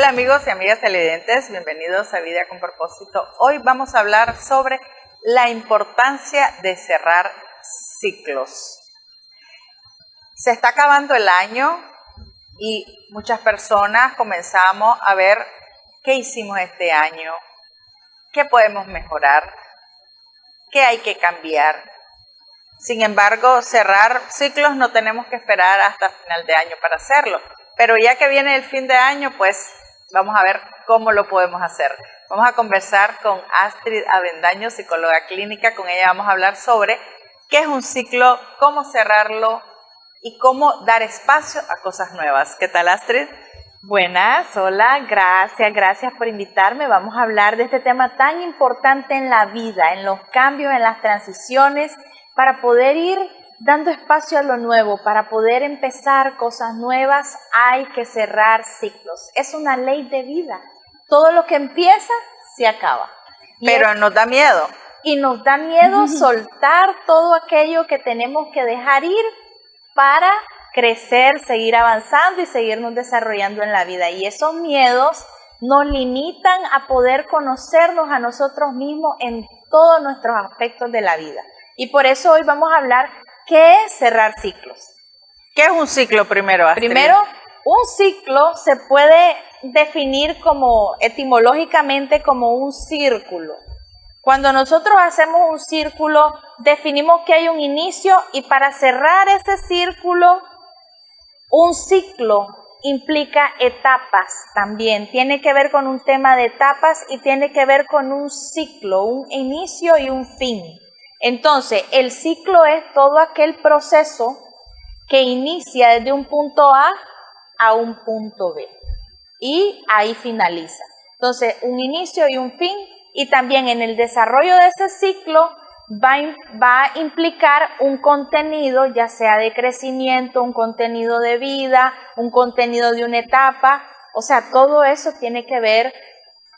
Hola amigos y amigas televidentes, bienvenidos a Vida con Propósito. Hoy vamos a hablar sobre la importancia de cerrar ciclos. Se está acabando el año y muchas personas comenzamos a ver qué hicimos este año, qué podemos mejorar, qué hay que cambiar. Sin embargo, cerrar ciclos no tenemos que esperar hasta final de año para hacerlo. Pero ya que viene el fin de año, pues vamos a ver cómo lo podemos hacer. Vamos a conversar con Astrid Avendaño, psicóloga clínica. Con ella vamos a hablar sobre qué es un ciclo, cómo cerrarlo y cómo dar espacio a cosas nuevas. ¿Qué tal, Astrid? Buenas, hola, gracias por invitarme. Vamos a hablar de este tema tan importante en la vida, en los cambios, en las transiciones, para poder ir dando espacio a lo nuevo, para poder empezar cosas nuevas, hay que cerrar ciclos. Es una ley de vida. Todo lo que empieza, se acaba. Pero nos da miedo. Y nos da miedo soltar todo aquello que tenemos que dejar ir para crecer, seguir avanzando y seguirnos desarrollando en la vida. Y esos miedos nos limitan a poder conocernos a nosotros mismos en todos nuestros aspectos de la vida. Y por eso hoy vamos a hablar ¿qué es cerrar ciclos? ¿Qué es un ciclo primero, Astrid? Primero, un ciclo se puede definir como etimológicamente como un círculo. Cuando nosotros hacemos un círculo, definimos que hay un inicio y para cerrar ese círculo, un ciclo implica etapas también. Tiene que ver con un tema de etapas y tiene que ver con un ciclo, un inicio y un fin. Entonces, el ciclo es todo aquel proceso que inicia desde un punto a un punto B y ahí finaliza. Entonces, un inicio y un fin, y también en el desarrollo de ese ciclo va a implicar un contenido, ya sea de crecimiento, un contenido de vida, un contenido de una etapa. O sea, todo eso tiene que ver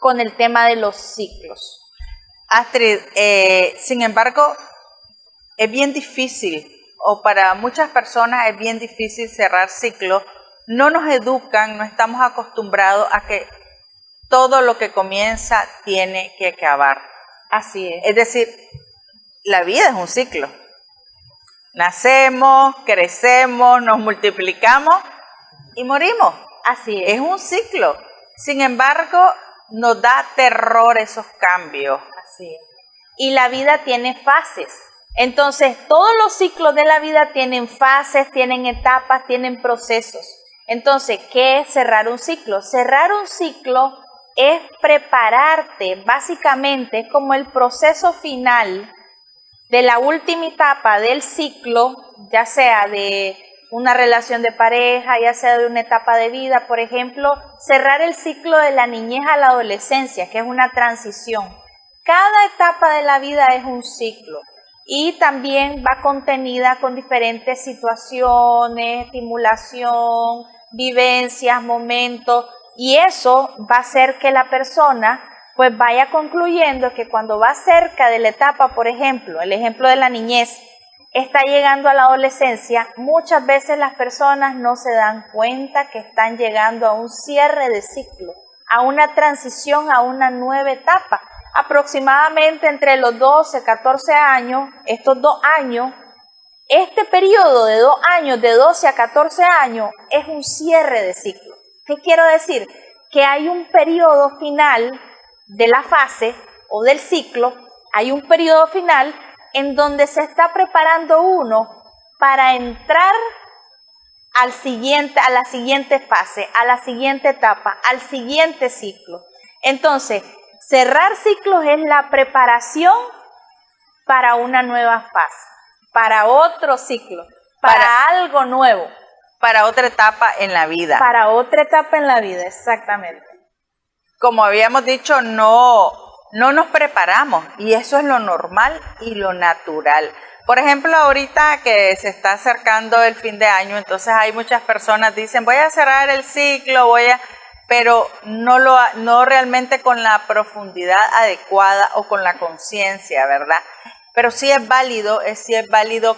con el tema de los ciclos. Astrid, sin embargo, es bien difícil, o para muchas personas es bien difícil cerrar ciclos. No nos educan, no estamos acostumbrados a que todo lo que comienza tiene que acabar. Así es. Es decir, la vida es un ciclo. Nacemos, crecemos, nos multiplicamos y morimos. Así es. Es un ciclo. Sin embargo, nos da terror esos cambios. Así es. Y la vida tiene fases. Entonces, todos los ciclos de la vida tienen fases, tienen etapas, tienen procesos. Entonces, ¿qué es cerrar un ciclo? Cerrar un ciclo es prepararte, básicamente, es como el proceso final de la última etapa del ciclo, ya sea de una relación de pareja, ya sea de una etapa de vida. Por ejemplo, cerrar el ciclo de la niñez a la adolescencia, que es una transición. Cada etapa de la vida es un ciclo y también va contenida con diferentes situaciones, estimulación, vivencias, momentos, y eso va a hacer que la persona pues vaya concluyendo que cuando va cerca de la etapa, por ejemplo, el ejemplo de la niñez, está llegando a la adolescencia, muchas veces las personas no se dan cuenta que están llegando a un cierre de ciclo, a una transición, a una nueva etapa. Aproximadamente entre los 12, 14 años, estos 2 años, este periodo de 2 años, de 12 a 14 años, es un cierre de ciclo. ¿Qué quiero decir? Que hay un periodo final de la fase o del ciclo, hay un periodo final en donde se está preparando uno para entrar a la siguiente fase, a la siguiente etapa, al siguiente ciclo. Entonces, cerrar ciclos es la preparación para una nueva fase, para otro ciclo, para algo nuevo. Para otra etapa en la vida. Para otra etapa en la vida, exactamente. Como habíamos dicho, no nos preparamos y eso es lo normal y lo natural. Por ejemplo, ahorita que se está acercando el fin de año, entonces hay muchas personas que dicen, voy a cerrar el ciclo, pero no realmente con la profundidad adecuada o con la conciencia, ¿verdad? Pero sí es válido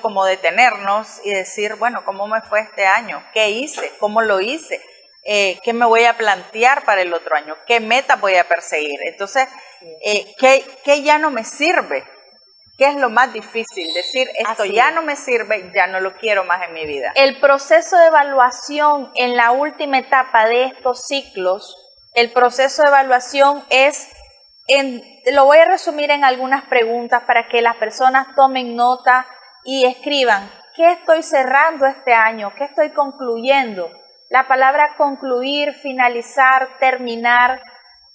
como detenernos y decir, bueno, ¿cómo me fue este año? ¿Qué hice? ¿Cómo lo hice? qué me voy a plantear para el otro año, qué metas voy a perseguir. Entonces, ¿qué ya no me sirve? ¿Qué es lo más difícil? Decir, esto Así ya es. no me sirve, ya no lo quiero más en mi vida. El proceso de evaluación en la última etapa de estos ciclos, el proceso de evaluación es, lo voy a resumir en algunas preguntas para que las personas tomen nota y escriban, ¿qué estoy cerrando este año? ¿Qué estoy concluyendo? La palabra concluir, finalizar, terminar,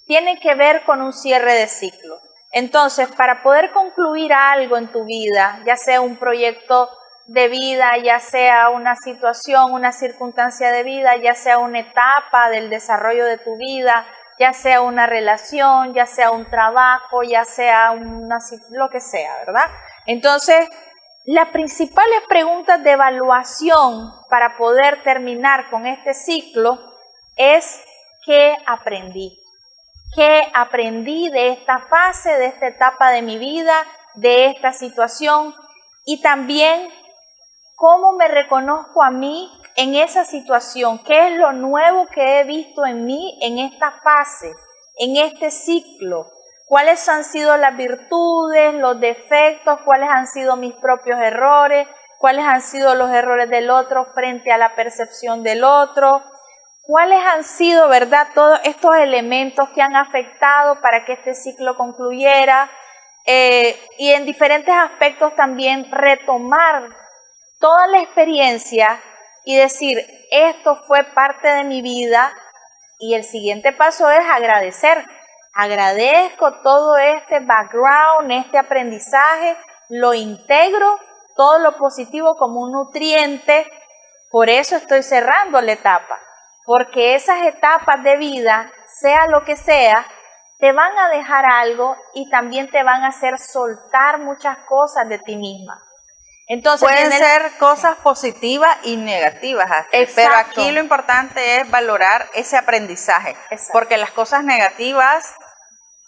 tiene que ver con un cierre de ciclo. Entonces, para poder concluir algo en tu vida, ya sea un proyecto de vida, ya sea una situación, una circunstancia de vida, ya sea una etapa del desarrollo de tu vida, ya sea una relación, ya sea un trabajo, ya sea lo que sea, ¿verdad? Entonces, las principales preguntas de evaluación para poder terminar con este ciclo es ¿qué aprendí? ¿Qué aprendí de esta fase, de esta etapa de mi vida, de esta situación? Y también, ¿cómo me reconozco a mí en esa situación? ¿Qué es lo nuevo que he visto en mí en esta fase, en este ciclo? ¿Cuáles han sido las virtudes, los defectos? ¿Cuáles han sido mis propios errores? ¿Cuáles han sido los errores del otro frente a la percepción del otro? ¿Cuáles han sido, verdad, todos estos elementos que han afectado para que este ciclo concluyera? Y en diferentes aspectos también retomar toda la experiencia y decir, esto fue parte de mi vida, y el siguiente paso es agradecer. Agradezco todo este background, este aprendizaje, lo integro, todo lo positivo como un nutriente, por eso estoy cerrando la etapa. Porque esas etapas de vida, sea lo que sea, te van a dejar algo y también te van a hacer soltar muchas cosas de ti misma. Entonces, pueden ser cosas positivas y negativas, pero aquí lo importante es valorar ese aprendizaje. Exacto. Porque las cosas negativas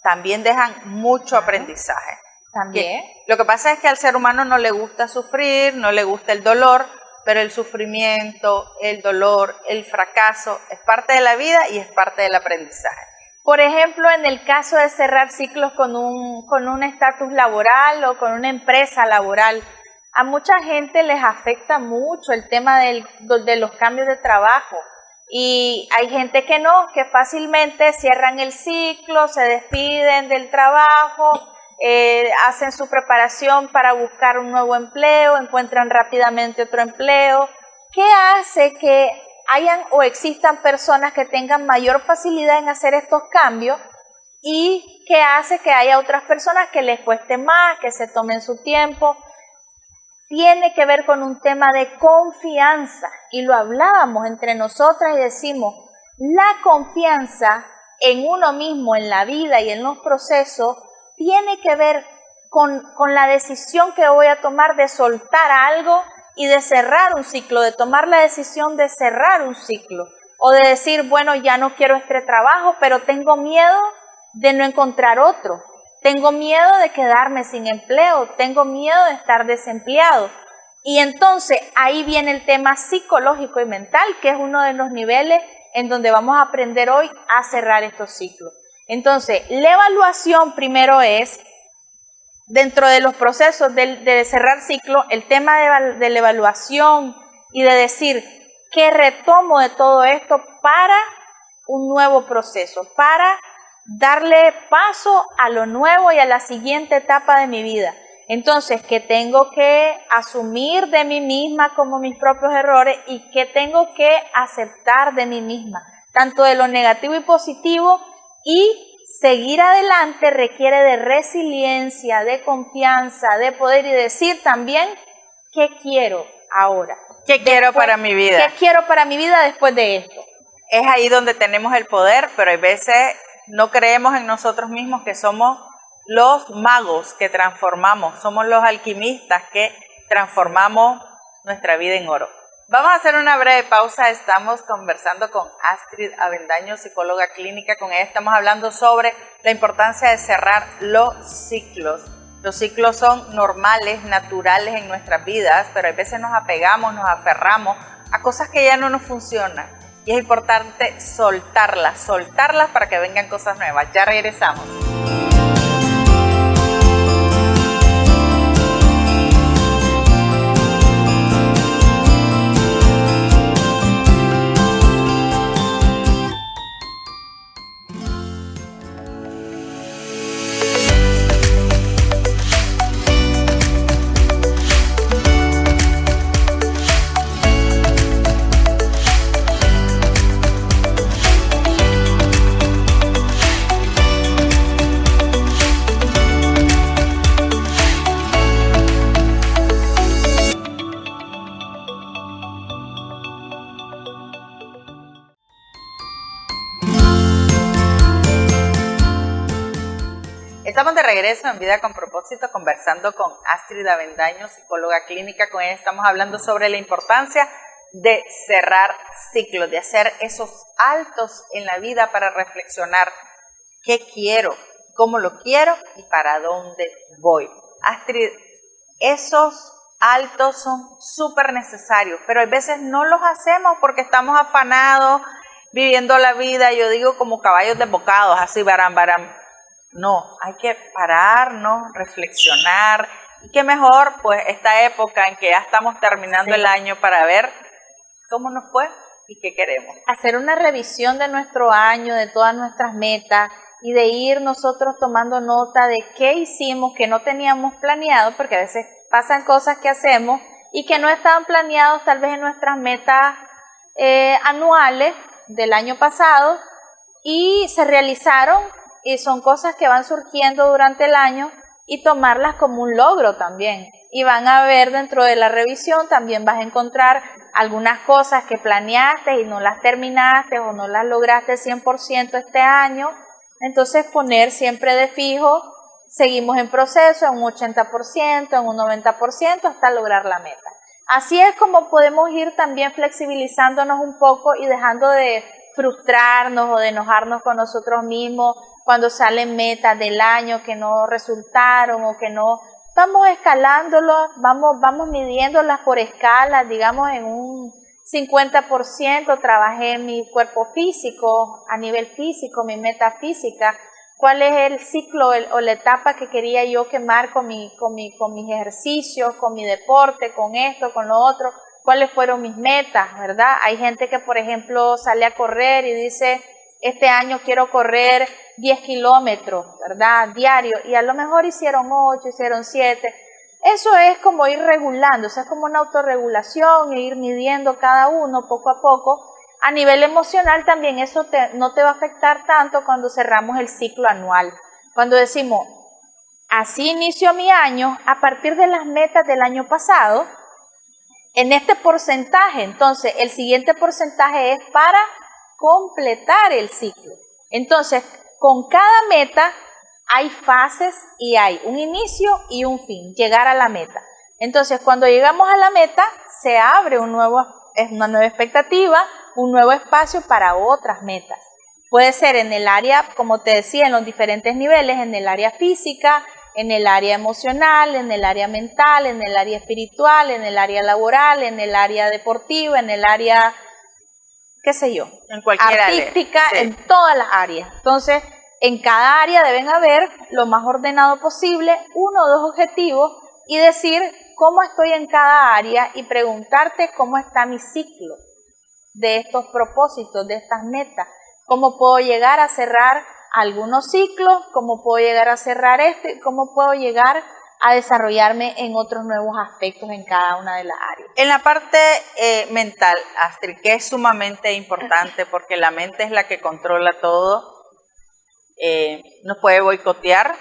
también dejan mucho aprendizaje. También. Lo que pasa es que al ser humano no le gusta sufrir, no le gusta el dolor, pero el sufrimiento, el dolor, el fracaso es parte de la vida y es parte del aprendizaje. Por ejemplo, en el caso de cerrar ciclos con un estatus laboral o con una empresa laboral, a mucha gente les afecta mucho el tema de los cambios de trabajo. Y hay gente que no, que fácilmente cierran el ciclo, se despiden del trabajo, hacen su preparación para buscar un nuevo empleo, encuentran rápidamente otro empleo. ¿Qué hace que hayan o existan personas que tengan mayor facilidad en hacer estos cambios? ¿Y qué hace que haya otras personas que les cueste más, que se tomen su tiempo? Tiene que ver con un tema de confianza, y lo hablábamos entre nosotras y decimos, la confianza en uno mismo, en la vida y en los procesos, tiene que ver con la decisión que voy a tomar de soltar algo y de cerrar un ciclo, de tomar la decisión de cerrar un ciclo, o de decir, bueno, ya no quiero este trabajo, pero tengo miedo de no encontrar otro. Tengo miedo de quedarme sin empleo, tengo miedo de estar desempleado. Y entonces ahí viene el tema psicológico y mental, que es uno de los niveles en donde vamos a aprender hoy a cerrar estos ciclos. Entonces, la evaluación primero es, dentro de los procesos de cerrar ciclo, el tema de la evaluación y de decir, ¿qué retomo de todo esto para un nuevo proceso? Para darle paso a lo nuevo y a la siguiente etapa de mi vida. Entonces, ¿qué tengo que asumir de mí misma como mis propios errores y qué tengo que aceptar de mí misma? Tanto de lo negativo y positivo, y seguir adelante requiere de resiliencia, de confianza, de poder y decir también, ¿qué quiero ahora? ¿Qué quiero para mi vida? ¿Qué quiero para mi vida después de esto? Es ahí donde tenemos el poder, pero hay veces no creemos en nosotros mismos que somos los magos que transformamos, somos los alquimistas que transformamos nuestra vida en oro. Vamos a hacer una breve pausa, estamos conversando con Astrid Avendaño, psicóloga clínica. Con ella estamos hablando sobre la importancia de cerrar los ciclos. Los ciclos son normales, naturales en nuestras vidas, pero a veces nos apegamos, nos aferramos a cosas que ya no nos funcionan. y es importante soltarlas para que vengan cosas nuevas. Ya regresamos. Estamos de regreso en Vida con Propósito conversando con Astrid Avendaño, psicóloga clínica. Con ella estamos hablando sobre la importancia de cerrar ciclos, de hacer esos altos en la vida para reflexionar qué quiero, cómo lo quiero y para dónde voy. Astrid, esos altos son súper necesarios, pero a veces no los hacemos porque estamos afanados, viviendo la vida, yo digo como caballos desbocados, así baram. No, hay que pararnos, reflexionar, y qué mejor pues esta época en que ya estamos terminando el año para ver cómo nos fue y qué queremos. Hacer una revisión de nuestro año, de todas nuestras metas y de ir nosotros tomando nota de qué hicimos que no teníamos planeado, porque a veces pasan cosas que hacemos y que no estaban planeados tal vez en nuestras metas anuales del año pasado y se realizaron. Y son cosas que van surgiendo durante el año y tomarlas como un logro también. Y van a ver dentro de la revisión, también vas a encontrar algunas cosas que planeaste y no las terminaste o no las lograste 100% este año. Entonces poner siempre de fijo, seguimos en proceso en un 80%, en un 90% hasta lograr la meta. Así es como podemos ir también flexibilizándonos un poco y dejando de frustrarnos o de enojarnos con nosotros mismos cuando salen metas del año que no resultaron o que no, vamos escalándolo, vamos midiéndolas por escalas, digamos en un 50% trabajé en mi cuerpo físico, a nivel físico, mi meta física, cuál es el ciclo o la etapa que quería yo quemar con mis ejercicios, con mi deporte, con esto, con lo otro, cuáles fueron mis metas, ¿verdad? Hay gente que, por ejemplo, sale a correr y dice, este año quiero correr 10 kilómetros, ¿verdad? Diario, y a lo mejor hicieron 8, hicieron 7. Eso es como ir regulando, o sea, es como una autorregulación e ir midiendo cada uno poco a poco. A nivel emocional también eso no te va a afectar tanto cuando cerramos el ciclo anual. Cuando decimos, así inició mi año, a partir de las metas del año pasado, en este porcentaje, entonces el siguiente porcentaje es para completar el ciclo. Entonces, con cada meta hay fases y hay un inicio y un fin, llegar a la meta. Entonces, cuando llegamos a la meta, se abre una nueva expectativa, un nuevo espacio para otras metas. Puede ser en el área, como te decía, en los diferentes niveles, en el área física, en el área emocional, en el área mental, en el área espiritual, en el área laboral, en el área deportiva, en el área, qué sé yo, en cualquier artística, área. Sí. En todas las áreas. Entonces, en cada área deben haber lo más ordenado posible, 1 o 2 objetivos y decir cómo estoy en cada área y preguntarte cómo está mi ciclo de estos propósitos, de estas metas, cómo puedo llegar a cerrar algunos ciclos, cómo puedo llegar a cerrar este, cómo puedo llegar a desarrollarme en otros nuevos aspectos en cada una de las áreas. En la parte mental, Astrid, que es sumamente importante porque la mente es la que controla todo, nos puede boicotear,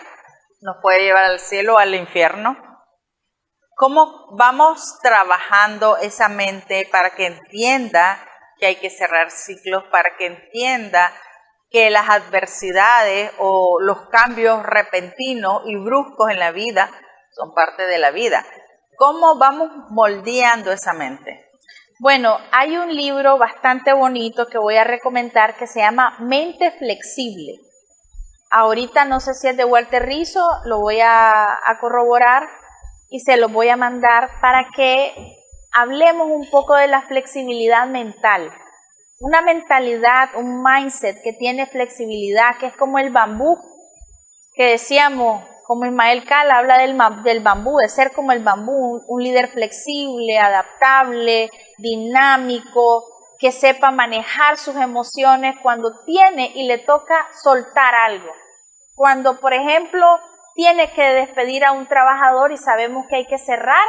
nos puede llevar al cielo o al infierno. ¿Cómo vamos trabajando esa mente para que entienda que hay que cerrar ciclos, para que entienda que las adversidades o los cambios repentinos y bruscos en la vida son parte de la vida? ¿Cómo vamos moldeando esa mente? Bueno, hay un libro bastante bonito que voy a recomendar que se llama Mente Flexible. Ahorita no sé si es de Walter Rizzo, lo voy a corroborar y se lo voy a mandar para que hablemos un poco de la flexibilidad mental. una mentalidad, un mindset que tiene flexibilidad, que es como el bambú, que decíamos, como Ismael Cala habla del bambú, de ser como el bambú, un líder flexible, adaptable, dinámico, que sepa manejar sus emociones cuando tiene y le toca soltar algo. Cuando, por ejemplo, tiene que despedir a un trabajador y sabemos que hay que cerrar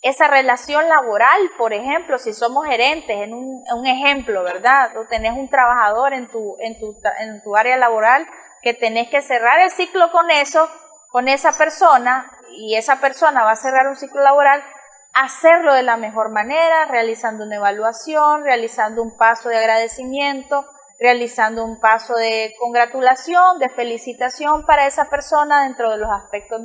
esa relación laboral, por ejemplo, si somos gerentes, en un ejemplo, ¿verdad? O tenés un trabajador en tu área laboral que tenés que cerrar el ciclo con esa persona, y esa persona va a cerrar un ciclo laboral, hacerlo de la mejor manera, realizando una evaluación, realizando un paso de agradecimiento, realizando un paso de congratulación, de felicitación para esa persona dentro de los aspectos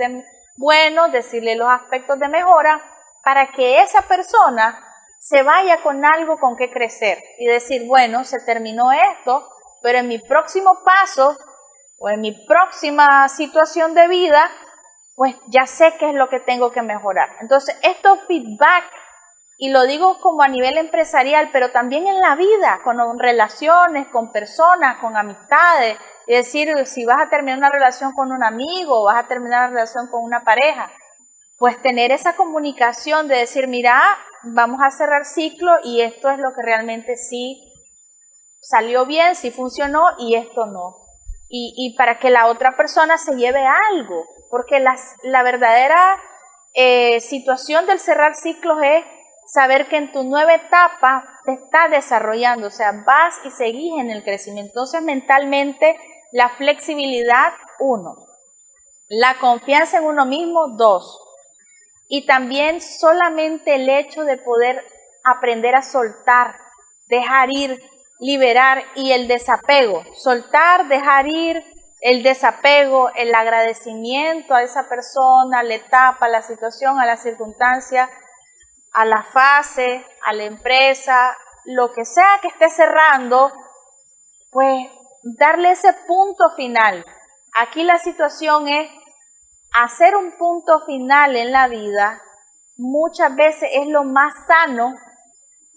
buenos, decirle los aspectos de mejora, para que esa persona se vaya con algo con que crecer y decir, bueno, se terminó esto, pero en mi próximo paso o en mi próxima situación de vida, pues ya sé qué es lo que tengo que mejorar. Entonces, estos feedback, y lo digo como a nivel empresarial, pero también en la vida, con relaciones, con personas, con amistades, es decir, si vas a terminar una relación con un amigo, vas a terminar una relación con una pareja, pues tener esa comunicación de decir, mira, vamos a cerrar ciclo y esto es lo que realmente sí salió bien, sí funcionó y esto no. Y para que la otra persona se lleve algo, porque la verdadera situación del cerrar ciclos es saber que en tu nueva etapa te estás desarrollando, o sea, vas y seguís en el crecimiento. Entonces, mentalmente, la flexibilidad, 1, la confianza en uno mismo, 2, y también solamente el hecho de poder aprender a soltar, dejar ir, liberar, y el desapego, soltar, dejar ir, el desapego, el agradecimiento a esa persona, a la etapa, a la situación, a la circunstancia, a la fase, a la empresa, lo que sea que esté cerrando, pues darle ese punto final. Aquí la situación es hacer un punto final en la vida, muchas veces es lo más sano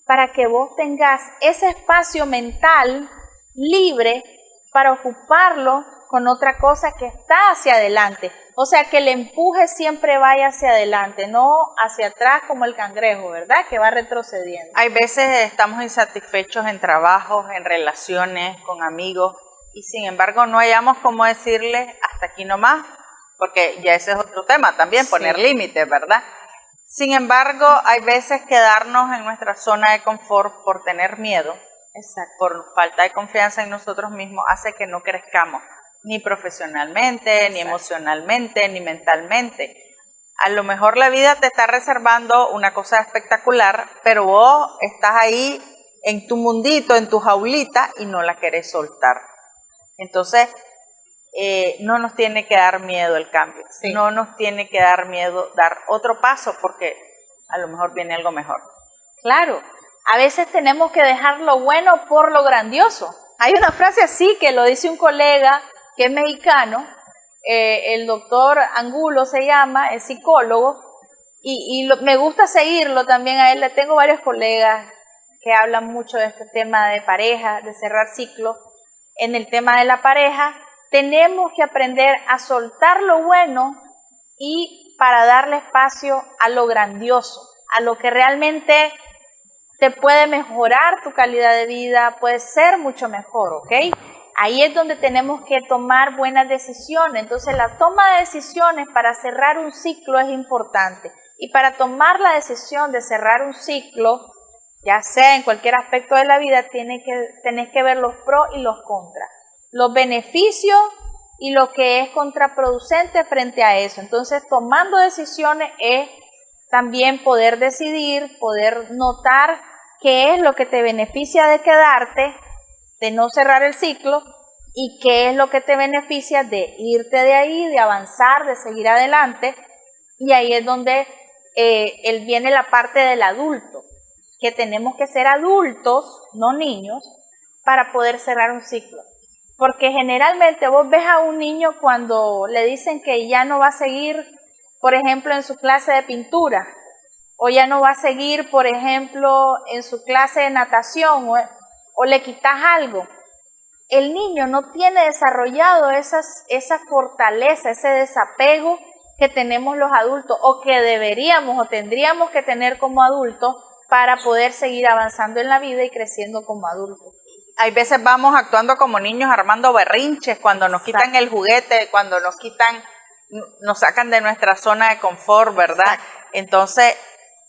para que vos tengas ese espacio mental libre para ocuparlo con otra cosa que está hacia adelante. O sea, que el empuje siempre vaya hacia adelante, no hacia atrás como el cangrejo, ¿verdad? Que va retrocediendo. Hay veces estamos insatisfechos en trabajos, en relaciones, con amigos, y sin embargo no hayamos cómo decirle hasta aquí nomás, porque ya ese es otro tema también, Sí. poner límites, ¿verdad? Sin embargo, hay veces quedarnos en nuestra zona de confort por tener miedo, Exacto. por falta de confianza en nosotros mismos, hace que no crezcamos, ni profesionalmente, ni emocionalmente, ni mentalmente. A lo mejor la vida te está reservando una cosa espectacular, pero vos estás ahí en tu mundito, en tu jaulita, y no la querés soltar. Entonces, no nos tiene que dar miedo el cambio, Sí. no nos tiene que dar miedo dar otro paso, porque a lo mejor viene algo mejor. Claro, a veces tenemos que dejar lo bueno por lo grandioso. Hay una frase así que lo dice un colega que es mexicano, el doctor Angulo se llama, es psicólogo, me gusta seguirlo también a él. Le tengo varios colegas que hablan mucho de este tema de pareja, de cerrar ciclo. En el tema de la pareja, tenemos que aprender a soltar lo bueno y para darle espacio a lo grandioso, a lo que realmente te puede mejorar tu calidad de vida, puede ser mucho mejor, ¿ok? Ahí es donde tenemos que tomar buenas decisiones. Entonces, la toma de decisiones para cerrar un ciclo es importante. Y para tomar la decisión de cerrar un ciclo, ya sea en cualquier aspecto de la vida, tenés que ver los pros y los contras, los beneficios y lo que es contraproducente frente a eso. Entonces, tomando decisiones es también poder decidir, poder notar qué es lo que te beneficia de quedarte, de no cerrar el ciclo, y qué es lo que te beneficia de irte de ahí, de avanzar, de seguir adelante. Y ahí es donde viene la parte del adulto, que tenemos que ser adultos, no niños, para poder cerrar un ciclo. Porque generalmente vos ves a un niño cuando le dicen que ya no va a seguir, por ejemplo, en su clase de pintura, o ya no va a seguir, por ejemplo, en su clase de natación, o le quitas algo, el niño no tiene desarrollado esa fortaleza, ese desapego que tenemos los adultos o que deberíamos o tendríamos que tener como adultos para poder seguir avanzando en la vida y creciendo como adultos. Hay veces vamos actuando como niños, armando berrinches cuando nos quitan el juguete, cuando nos sacan de nuestra zona de confort, ¿verdad? Exacto. Entonces,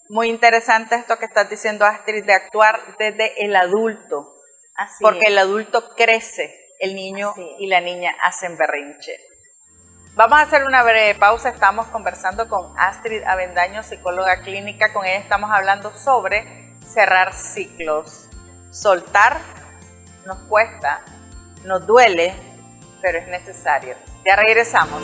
muy interesante esto que estás diciendo, Astrid, de actuar desde el adulto. Así porque es. El adulto crece, el niño y la niña hacen berrinche. Vamos a hacer una breve pausa. Estamos conversando con Astrid Avendaño, psicóloga clínica. Con ella estamos hablando sobre cerrar ciclos. Soltar nos cuesta, nos duele, pero es necesario. Ya regresamos.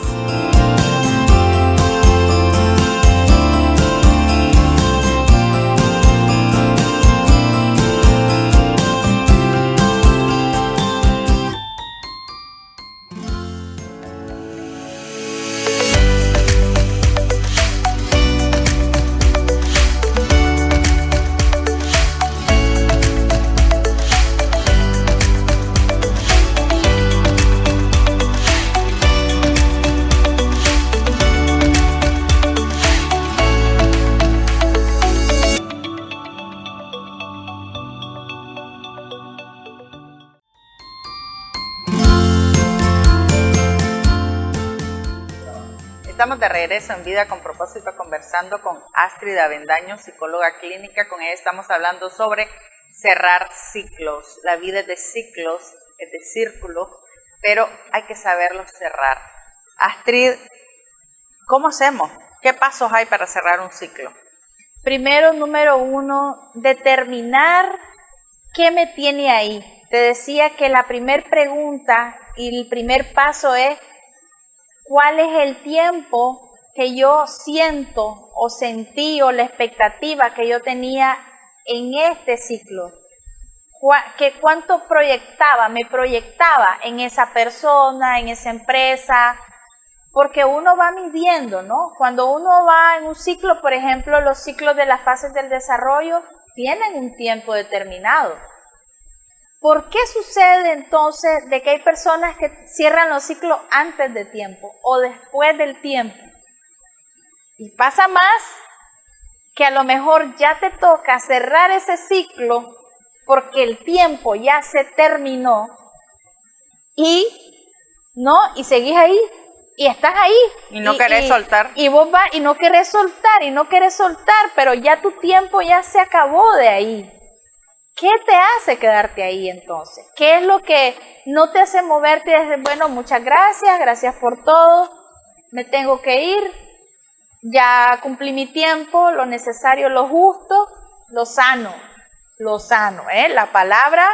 Estamos de regreso en Vida con Propósito conversando con Astrid Avendaño, psicóloga clínica. Con ella estamos hablando sobre cerrar ciclos. La vida es de ciclos, es de círculos, pero hay que saberlos cerrar. Astrid, ¿cómo hacemos? ¿Qué pasos hay para cerrar un ciclo? Primero, número 1, determinar qué me tiene ahí. Te decía que la primera pregunta y el primer paso es ¿cuál es el tiempo que yo siento o sentí o la expectativa que yo tenía en este ciclo? ¿Cuánto me proyectaba en esa persona, en esa empresa? Porque uno va midiendo, ¿no? Cuando uno va en un ciclo, por ejemplo, los ciclos de las fases del desarrollo tienen un tiempo determinado. ¿Por qué sucede entonces de que hay personas que cierran los ciclos antes de tiempo o después del tiempo? Y pasa más que a lo mejor ya te toca cerrar ese ciclo porque el tiempo ya se terminó y seguís ahí y estás ahí. Y no querés soltar. Y vos vas y no querés soltar, pero ya tu tiempo ya se acabó de ahí. ¿Qué te hace quedarte ahí entonces? ¿Qué es lo que no te hace moverte y decir, bueno, muchas gracias por todo, me tengo que ir, ya cumplí mi tiempo, lo necesario, lo justo, lo sano, la palabra,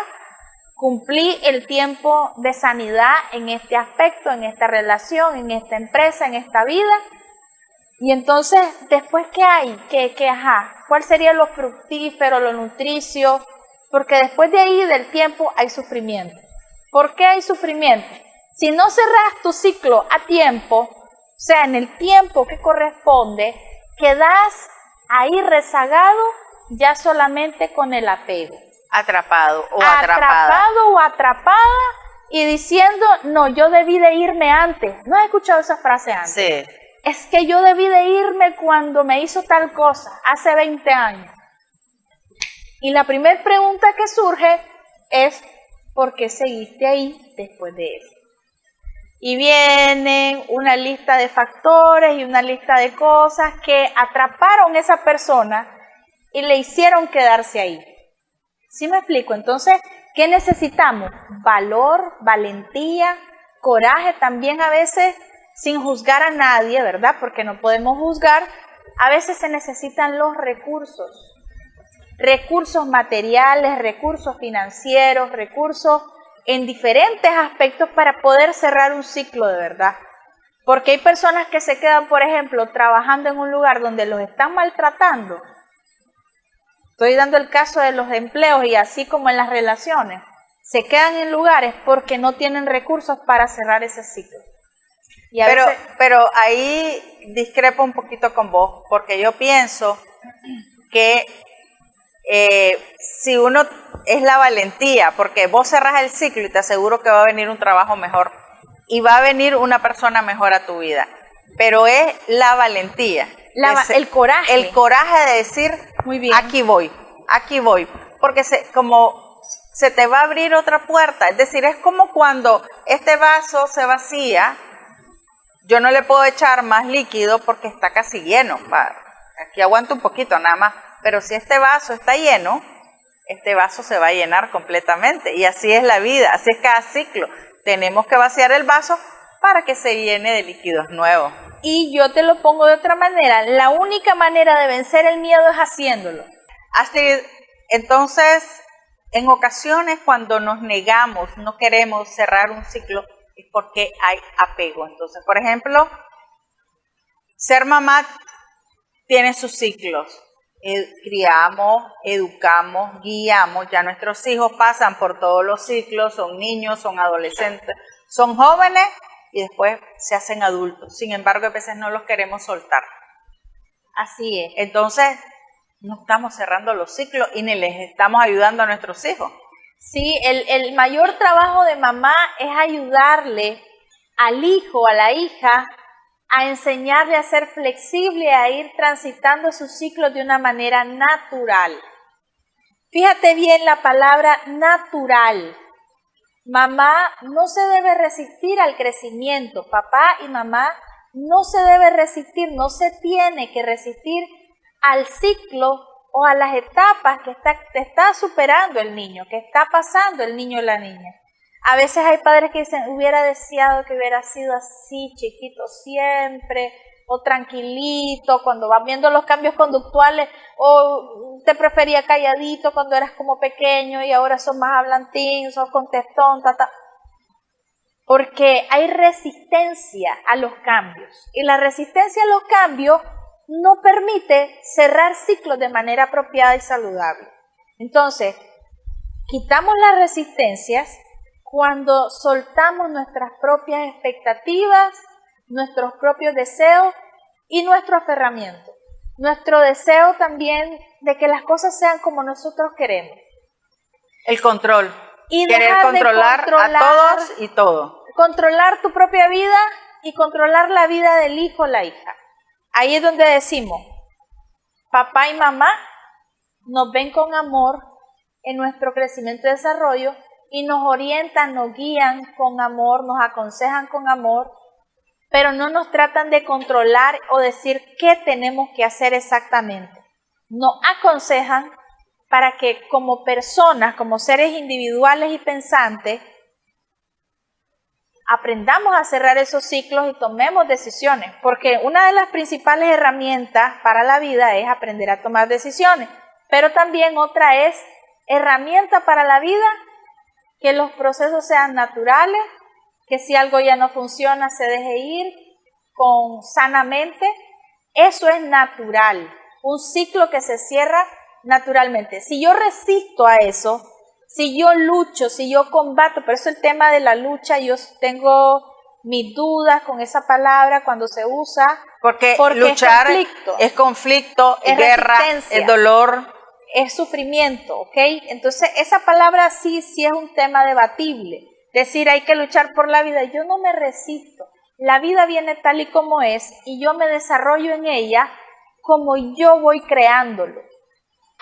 cumplí el tiempo de sanidad en este aspecto, en esta relación, en esta empresa, en esta vida? Y entonces, ¿después qué hay? ¿Cuál sería lo fructífero, lo nutricio? Porque después de ahí del tiempo hay sufrimiento. ¿Por qué hay sufrimiento? Si no cerras tu ciclo a tiempo, o sea, en el tiempo que corresponde, quedas ahí rezagado ya solamente con el apego. Atrapado o atrapada y diciendo, no, yo debí de irme antes. ¿No has escuchado esa frase antes? Sí. Es que yo debí de irme cuando me hizo tal cosa, hace 20 años. Y la primera pregunta que surge es, ¿por qué seguiste ahí después de eso? Y vienen una lista de factores y una lista de cosas que atraparon a esa persona y le hicieron quedarse ahí. ¿Sí me explico? Entonces, ¿qué necesitamos? Valor, valentía, coraje también a veces, sin juzgar a nadie, ¿verdad? Porque no podemos juzgar. A veces se necesitan los recursos materiales, recursos financieros, recursos en diferentes aspectos para poder cerrar un ciclo de verdad. Porque hay personas que se quedan, por ejemplo, trabajando en un lugar donde los están maltratando. Estoy dando el caso de los empleos y así como en las relaciones. Se quedan en lugares porque no tienen recursos para cerrar ese ciclo. Y pero ahí discrepo un poquito con vos, porque yo pienso que si uno es la valentía, porque vos cerrás el ciclo y te aseguro que va a venir un trabajo mejor y va a venir una persona mejor a tu vida, pero es la valentía. El coraje. El coraje de decir, muy bien, aquí voy, porque como se te va a abrir otra puerta, es decir, es como cuando este vaso se vacía, yo no le puedo echar más líquido porque está casi lleno, aquí aguanto un poquito nada más, pero si este vaso está lleno, este vaso se va a llenar completamente, y así es la vida, así es cada ciclo, tenemos que vaciar el vaso para que se llene de líquidos nuevos. Y yo te lo pongo de otra manera, la única manera de vencer el miedo es haciéndolo. Así, entonces, en ocasiones cuando nos negamos, no queremos cerrar un ciclo, es porque hay apego. Entonces, por ejemplo, ser mamá tiene sus ciclos. Criamos, educamos, guiamos, ya nuestros hijos pasan por todos los ciclos, son niños, son adolescentes, son jóvenes y después se hacen adultos. Sin embargo, a veces no los queremos soltar. Así es. Entonces, no estamos cerrando los ciclos y ni les estamos ayudando a nuestros hijos. Sí, el mayor trabajo de mamá es ayudarle al hijo, a la hija, a enseñarle a ser flexible, a ir transitando sus ciclos de una manera natural. Fíjate bien la palabra natural. Mamá no se debe resistir al crecimiento, papá y mamá no se debe resistir, no se tiene que resistir al ciclo o a las etapas que está superando el niño, que está pasando el niño o la niña. A veces hay padres que dicen, hubiera deseado que hubiera sido así, chiquito siempre, o tranquilito, cuando vas viendo los cambios conductuales, o te prefería calladito cuando eras como pequeño y ahora sos más hablantín, sos contestón, Porque hay resistencia a los cambios, y la resistencia a los cambios no permite cerrar ciclos de manera apropiada y saludable. Entonces, quitamos las resistencias cuando soltamos nuestras propias expectativas, nuestros propios deseos y nuestro aferramiento. Nuestro deseo también de que las cosas sean como nosotros queremos. El control. Y querer controlar a todos y todo. Controlar tu propia vida y controlar la vida del hijo o la hija. Ahí es donde decimos, papá y mamá nos ven con amor en nuestro crecimiento y desarrollo y nos orientan, nos guían con amor, nos aconsejan con amor, pero no nos tratan de controlar o decir qué tenemos que hacer exactamente. Nos aconsejan para que como personas, como seres individuales y pensantes, aprendamos a cerrar esos ciclos y tomemos decisiones, porque una de las principales herramientas para la vida es aprender a tomar decisiones, pero también otra es herramienta para la vida, que los procesos sean naturales, que si algo ya no funciona se deje ir sanamente. Eso es natural, un ciclo que se cierra naturalmente. Si yo resisto a eso, si yo lucho, si yo combato, por eso el tema de la lucha, yo tengo mis dudas con esa palabra cuando se usa. Porque luchar es conflicto, es guerra, es dolor. Es sufrimiento, ¿ok? Entonces esa palabra sí es un tema debatible. Decir hay que luchar por la vida, yo no me resisto. La vida viene tal y como es y yo me desarrollo en ella como yo voy creándolo.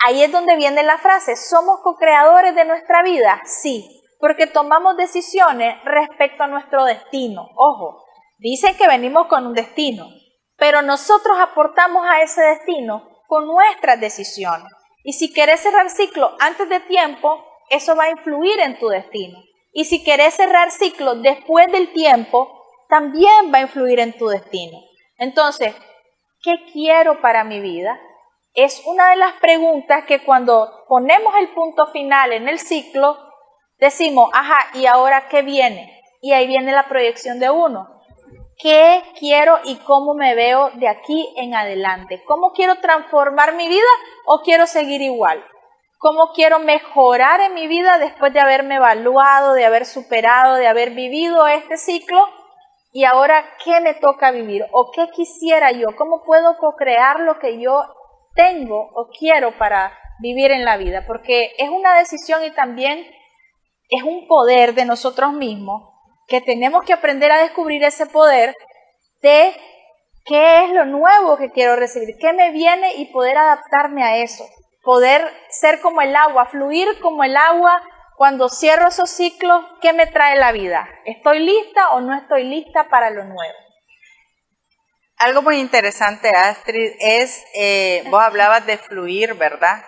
Ahí es donde viene la frase, ¿somos co-creadores de nuestra vida? Sí, porque tomamos decisiones respecto a nuestro destino. Ojo, dicen que venimos con un destino, pero nosotros aportamos a ese destino con nuestras decisiones. Y si querés cerrar ciclo antes de tiempo, eso va a influir en tu destino. Y si querés cerrar ciclo después del tiempo, también va a influir en tu destino. Entonces, ¿qué quiero para mi vida? Es una de las preguntas que cuando ponemos el punto final en el ciclo, decimos, ajá, ¿y ahora qué viene? Y ahí viene la proyección de uno. ¿Qué quiero y cómo me veo de aquí en adelante? ¿Cómo quiero transformar mi vida o quiero seguir igual? ¿Cómo quiero mejorar en mi vida después de haberme evaluado, de haber superado, de haber vivido este ciclo? Y ahora, ¿qué me toca vivir? ¿O qué quisiera yo? ¿Cómo puedo co-crear lo que yo tengo o quiero para vivir en la vida, porque es una decisión y también es un poder de nosotros mismos que tenemos que aprender a descubrir ese poder de qué es lo nuevo que quiero recibir, qué me viene y poder adaptarme a eso, poder ser como el agua, fluir como el agua. Cuando cierro esos ciclos, ¿qué me trae la vida? ¿Estoy lista o no estoy lista para lo nuevo? Algo muy interesante, Astrid, es, vos hablabas de fluir, ¿verdad?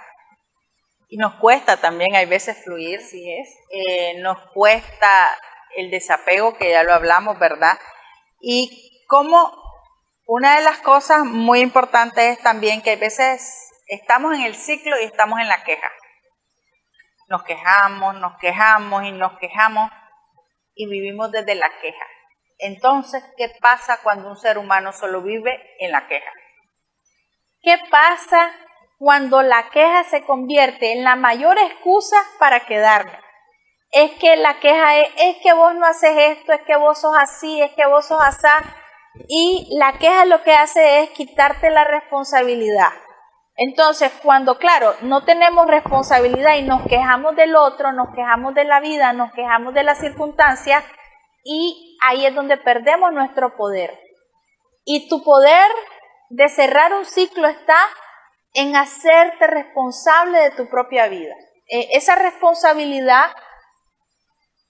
Y nos cuesta también, hay veces fluir, Así es. Nos cuesta el desapego, que ya lo hablamos, ¿verdad? Y como una de las cosas muy importantes es también que a veces estamos en el ciclo y estamos en la queja. Nos quejamos y nos quejamos y vivimos desde la queja. Entonces, ¿qué pasa cuando un ser humano solo vive en la queja? ¿Qué pasa cuando la queja se convierte en la mayor excusa para quedarme? Es que la queja es que vos no haces esto, es que vos sos así, es que vos sos asá. Y la queja lo que hace es quitarte la responsabilidad. Entonces, cuando, claro, no tenemos responsabilidad y nos quejamos del otro, nos quejamos de la vida, nos quejamos de las circunstancias, y ahí es donde perdemos nuestro poder. Y tu poder de cerrar un ciclo está en hacerte responsable de tu propia vida. Esa responsabilidad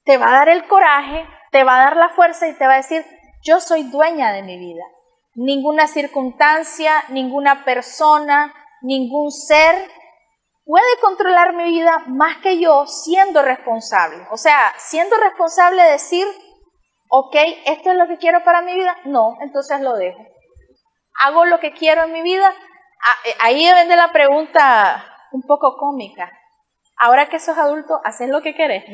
te va a dar el coraje, te va a dar la fuerza y te va a decir, yo soy dueña de mi vida. Ninguna circunstancia, ninguna persona, ningún ser puede controlar mi vida más que yo siendo responsable. O sea, siendo responsable de decir, ok, ¿esto es lo que quiero para mi vida? No, entonces lo dejo. ¿Hago lo que quiero en mi vida? Ahí viene la pregunta un poco cómica. Ahora que sos adulto, ¿haces lo que querés?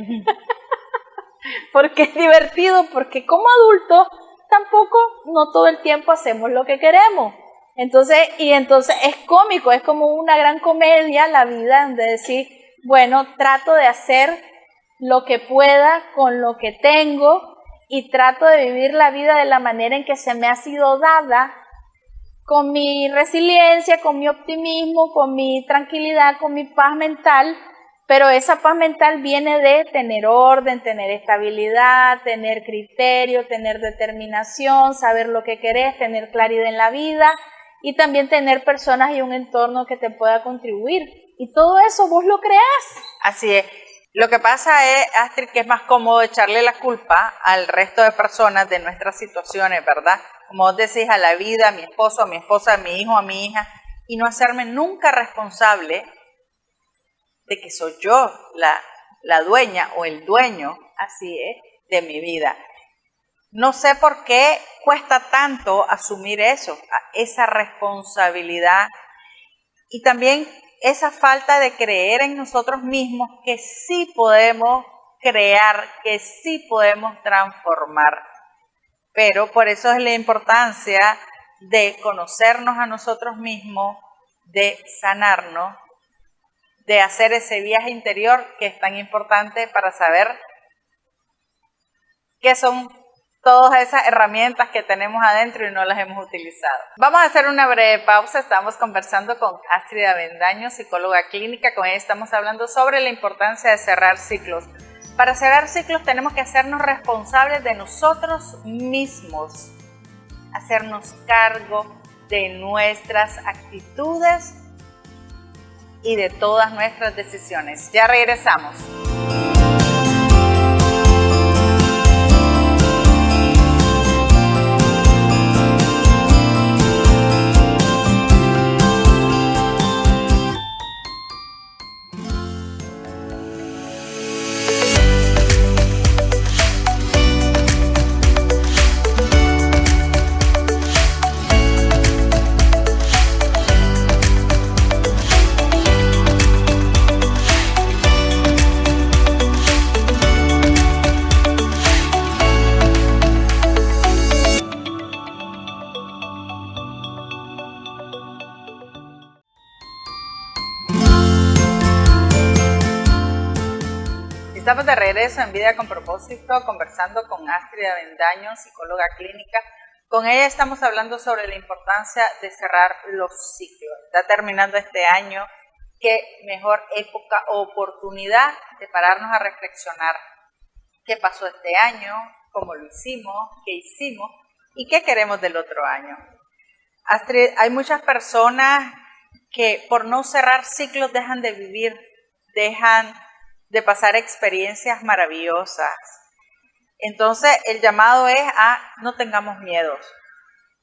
Porque es divertido, porque como adulto tampoco no todo el tiempo hacemos lo que queremos. Entonces es cómico, es como una gran comedia la vida de decir, bueno, trato de hacer lo que pueda con lo que tengo y trato de vivir la vida de la manera en que se me ha sido dada, con mi resiliencia, con mi optimismo, con mi tranquilidad, con mi paz mental, pero esa paz mental viene de tener orden, tener estabilidad, tener criterio, tener determinación, saber lo que querés, tener claridad en la vida y también tener personas y un entorno que te pueda contribuir. Y todo eso vos lo creás. Así es. Lo que pasa es, Astrid, que es más cómodo echarle la culpa al resto de personas de nuestras situaciones, ¿verdad? Como vos decís, a la vida, a mi esposo, a mi esposa, a mi hijo, a mi hija, y no hacerme nunca responsable de que soy yo la dueña o el dueño, así es, de mi vida. No sé por qué cuesta tanto asumir eso, esa responsabilidad y también esa falta de creer en nosotros mismos que sí podemos crear, que sí podemos transformar. Pero por eso es la importancia de conocernos a nosotros mismos, de sanarnos, de hacer ese viaje interior que es tan importante para saber qué son todas esas herramientas que tenemos adentro y no las hemos utilizado. Vamos a hacer una breve pausa. Estamos conversando con Astrid Avendaño, psicóloga clínica. Con ella estamos hablando sobre la importancia de cerrar ciclos. Para cerrar ciclos tenemos que hacernos responsables de nosotros mismos, hacernos cargo de nuestras actitudes y de todas nuestras decisiones. Ya regresamos. Estamos de regreso en Vida con Propósito, conversando con Astrid Avendaño, psicóloga clínica. Con ella estamos hablando sobre la importancia de cerrar los ciclos. Está terminando este año qué mejor época o oportunidad de pararnos a reflexionar qué pasó este año, cómo lo hicimos, qué hicimos y qué queremos del otro año. Astrid, hay muchas personas que por no cerrar ciclos dejan de vivir, dejan de pasar experiencias maravillosas. Entonces el llamado es a no tengamos miedos,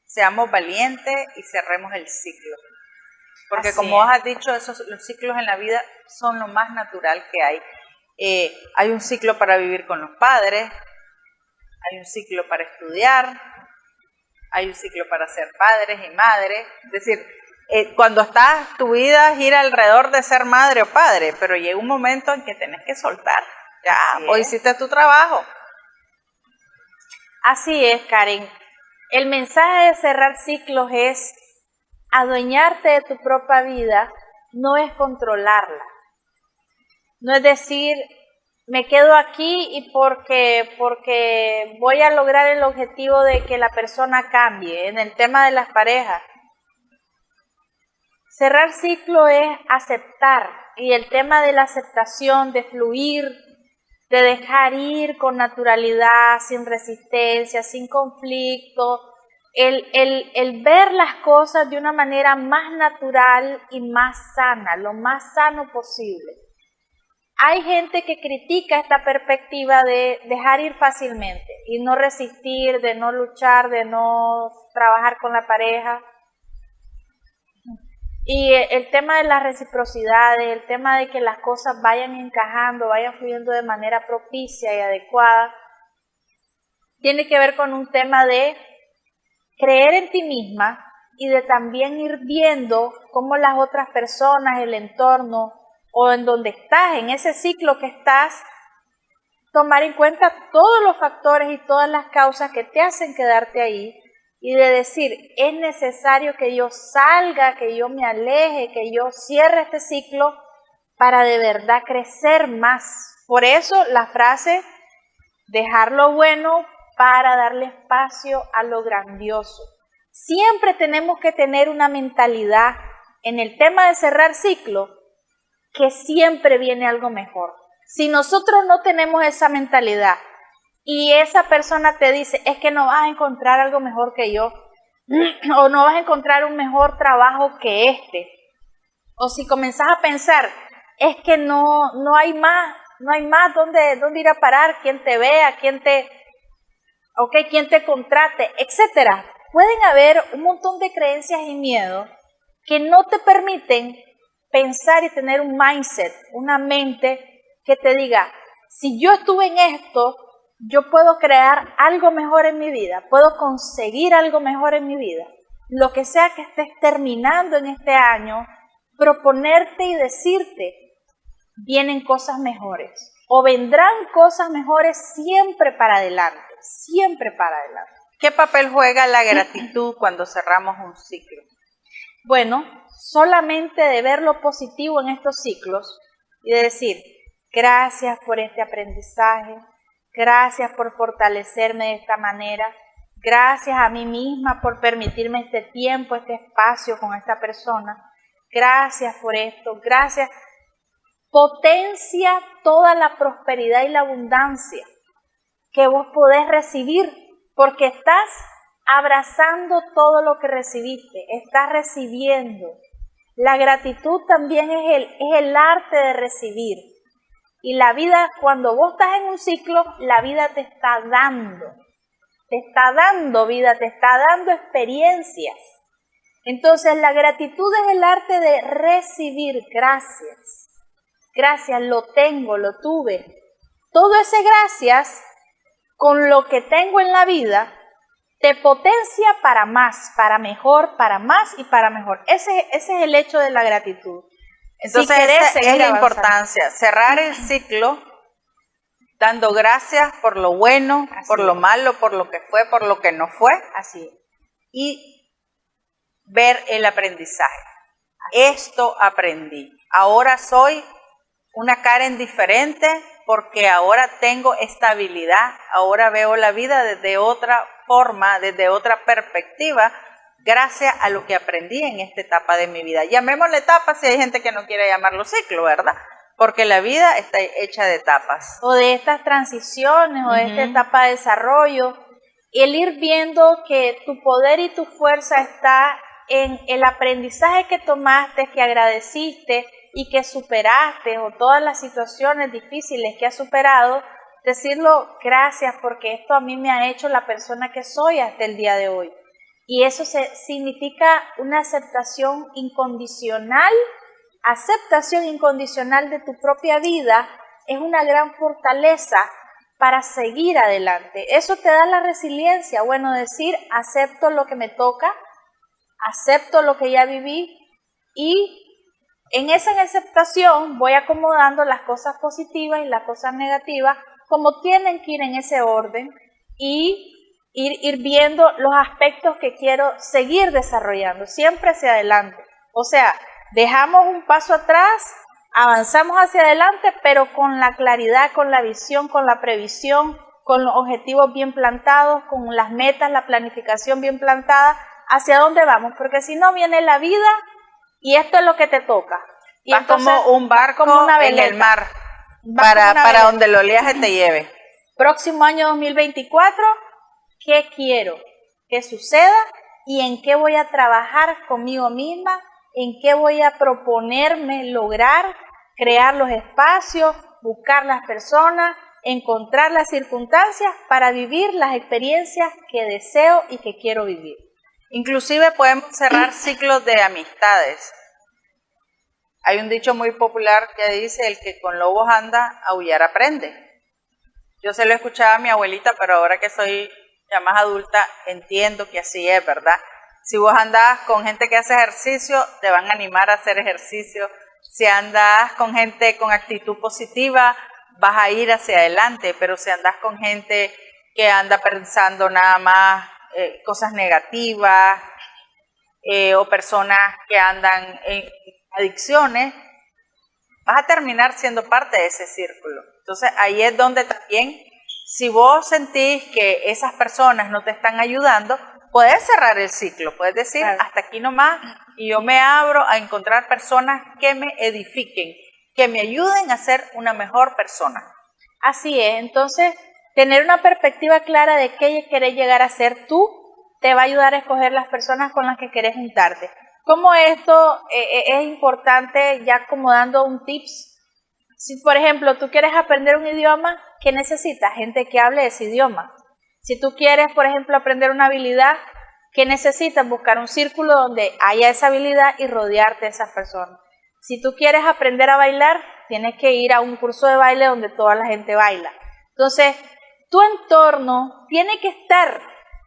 seamos valientes y cerremos el ciclo. Porque Así como vos es. has dicho, los ciclos en la vida son lo más natural que hay. Hay un ciclo para vivir con los padres, hay un ciclo para estudiar, hay un ciclo para ser padres y madres. Es decir, cuando estás, tu vida gira alrededor de ser madre o padre, pero llega un momento en que tenés que soltar. Ya, hoy hiciste tu trabajo. Así es, Karen. El mensaje de cerrar ciclos es adueñarte de tu propia vida, no es controlarla. No es decir, me quedo aquí y porque voy a lograr el objetivo de que la persona cambie. En el tema de las parejas, cerrar ciclo es aceptar, y el tema de la aceptación, de fluir, de dejar ir con naturalidad, sin resistencia, sin conflicto, el ver las cosas de una manera más natural y más sana, lo más sano posible. Hay gente que critica esta perspectiva de dejar ir fácilmente y no resistir, de no luchar, de no trabajar con la pareja. Y el tema de las reciprocidades, el tema de que las cosas vayan encajando, vayan fluyendo de manera propicia y adecuada, tiene que ver con un tema de creer en ti misma y de también ir viendo cómo las otras personas, el entorno o en donde estás, en ese ciclo que estás, tomar en cuenta todos los factores y todas las causas que te hacen quedarte ahí y de decir, es necesario que yo salga, que yo me aleje, que yo cierre este ciclo para de verdad crecer más. Por eso la frase, dejar lo bueno para darle espacio a lo grandioso. Siempre tenemos que tener una mentalidad en el tema de cerrar ciclo, que siempre viene algo mejor. Si nosotros no tenemos esa mentalidad y esa persona te dice, es que no vas a encontrar algo mejor que yo, o no vas a encontrar un mejor trabajo que este, o si comenzás a pensar, es que no hay más dónde ir a parar, quién te vea, quién te contrate, etcétera. Pueden haber un montón de creencias y miedos que no te permiten pensar y tener un mindset, una mente que te diga, si yo estuve en esto, yo puedo crear algo mejor en mi vida, puedo conseguir algo mejor en mi vida. Lo que sea que estés terminando en este año, proponerte y decirte, vienen cosas mejores o vendrán cosas mejores siempre para adelante, siempre para adelante. ¿Qué papel juega la gratitud cuando cerramos un ciclo? Bueno, solamente de ver lo positivo en estos ciclos y de decir, gracias por este aprendizaje, gracias por fortalecerme de esta manera, gracias a mí misma por permitirme este tiempo, este espacio con esta persona, gracias por esto, gracias. Potencia toda la prosperidad y la abundancia que vos podés recibir, porque estás abrazando todo lo que recibiste, estás recibiendo. La gratitud también es el arte de recibir. Y la vida, cuando vos estás en un ciclo, la vida te está dando vida, te está dando experiencias. Entonces la gratitud es el arte de recibir. Gracias, gracias, lo tengo, lo tuve. Todo ese gracias, con lo que tengo en la vida, te potencia para más, para mejor, para más y para mejor. Ese es el hecho de la gratitud. Entonces, esa es la importancia, cerrar el ciclo dando gracias por lo bueno, por lo malo, por lo que fue, por lo que no fue. Así es. Y ver el aprendizaje. Esto aprendí. Ahora soy una Karen diferente porque ahora tengo estabilidad, ahora veo la vida desde otra forma, desde otra perspectiva, gracias a lo que aprendí en esta etapa de mi vida. Llamémosle etapa si hay gente que no quiere llamarlo ciclo, ¿verdad? Porque la vida está hecha de etapas. O de estas transiciones, o de esta etapa de desarrollo. El ir viendo que tu poder y tu fuerza está en el aprendizaje que tomaste, que agradeciste y que superaste, o todas las situaciones difíciles que has superado, decirlo gracias porque esto a mí me ha hecho la persona que soy hasta el día de hoy. Y eso significa una aceptación incondicional de tu propia vida. Es una gran fortaleza para seguir adelante. Eso te da la resiliencia, bueno, decir, acepto lo que me toca, acepto lo que ya viví, y en esa aceptación voy acomodando las cosas positivas y las cosas negativas como tienen que ir en ese orden, y ir viendo los aspectos que quiero seguir desarrollando, siempre hacia adelante. O sea, dejamos un paso atrás, avanzamos hacia adelante, pero con la claridad, con la visión, con la previsión, con los objetivos bien plantados, con las metas, la planificación bien plantada, hacia dónde vamos, porque si no viene la vida y esto es lo que te toca. Y vas como un barco como en el mar, para donde el oleaje te lleve. Próximo año 2024, ¿qué quiero que suceda y en qué voy a trabajar conmigo misma? ¿En qué voy a proponerme lograr? Crear los espacios, buscar las personas, encontrar las circunstancias para vivir las experiencias que deseo y que quiero vivir. Inclusive podemos cerrar ciclos de amistades. Hay un dicho muy popular que dice, el que con lobos anda, aullar aprende. Yo se lo escuchaba a mi abuelita, pero ahora que soy ya más adulta, entiendo que así es, ¿verdad? Si vos andás con gente que hace ejercicio, te van a animar a hacer ejercicio. Si andás con gente con actitud positiva, vas a ir hacia adelante. Pero si andás con gente que anda pensando nada más cosas negativas, o personas que andan en adicciones, vas a terminar siendo parte de ese círculo. Entonces ahí es donde también, si vos sentís que esas personas no te están ayudando, puedes cerrar el ciclo, puedes decir, claro, hasta aquí nomás, y yo me abro a encontrar personas que me edifiquen, que me ayuden a ser una mejor persona. Así es, entonces tener una perspectiva clara de qué querés llegar a ser tú te va a ayudar a escoger las personas con las que querés juntarte. Como esto es importante, ya como dando un tips. Si por ejemplo tú quieres aprender un idioma, ¿qué necesitas? Gente que hable ese idioma. Si tú quieres, por ejemplo, aprender una habilidad, ¿qué necesitas? Buscar un círculo donde haya esa habilidad y rodearte de esas personas. Si tú quieres aprender a bailar, tienes que ir a un curso de baile donde toda la gente baila. Entonces, tu entorno tiene que estar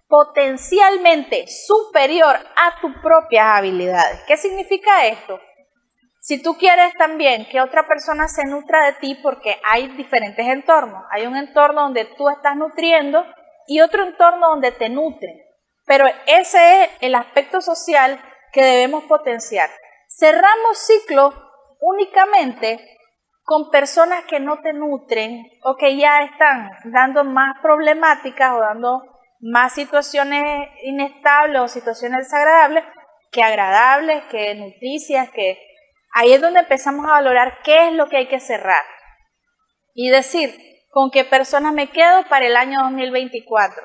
potencialmente superior a tus propias habilidades. ¿Qué significa esto? Si tú quieres también que otra persona se nutra de ti, porque hay diferentes entornos. Hay un entorno donde tú estás nutriendo y otro entorno donde te nutren. Pero ese es el aspecto social que debemos potenciar. Cerramos ciclos únicamente con personas que no te nutren o que ya están dando más problemáticas o dando más situaciones inestables o situaciones desagradables que agradables, que nutricias, que ahí es donde empezamos a valorar qué es lo que hay que cerrar y decir con qué personas me quedo para el año 2024,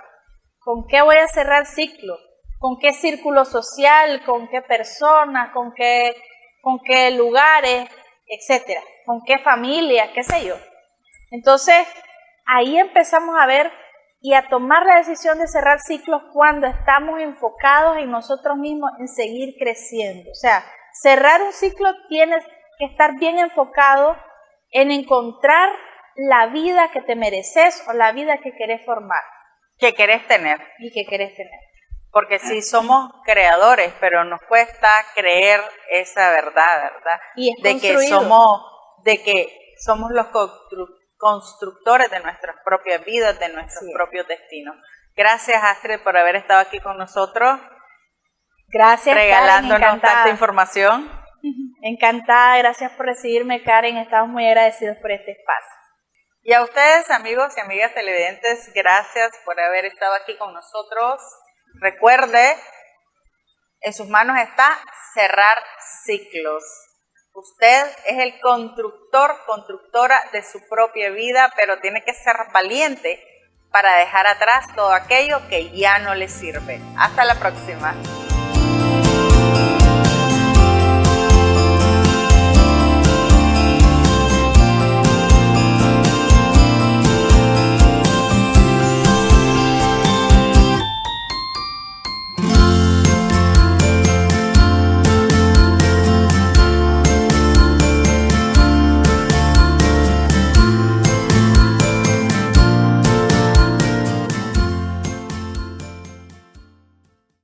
con qué voy a cerrar ciclo, con qué círculo social, con qué personas, con qué lugares, etcétera, con qué familia, qué sé yo. Entonces ahí empezamos a ver y a tomar la decisión de cerrar ciclos cuando estamos enfocados en nosotros mismos, en seguir creciendo. O sea, cerrar un ciclo tienes que estar bien enfocado en encontrar la vida que te mereces o la vida que querés formar. Que querés tener. Y que querés tener. Porque sí somos creadores, pero nos cuesta creer esa verdad, ¿verdad? Y es de que somos los constructores de nuestras propias vidas, de nuestros propios destinos. Gracias, Astrid, por haber estado aquí con nosotros. Gracias, regalándonos Karen, tanta información. Encantada, gracias por recibirme, Karen. Estamos muy agradecidos por este espacio. Y a ustedes, amigos y amigas televidentes, gracias por haber estado aquí con nosotros. Recuerde En sus manos está cerrar ciclos. Usted es el constructor, constructora de su propia vida, pero tiene que ser valiente para dejar atrás todo aquello que ya no le sirve. Hasta la próxima.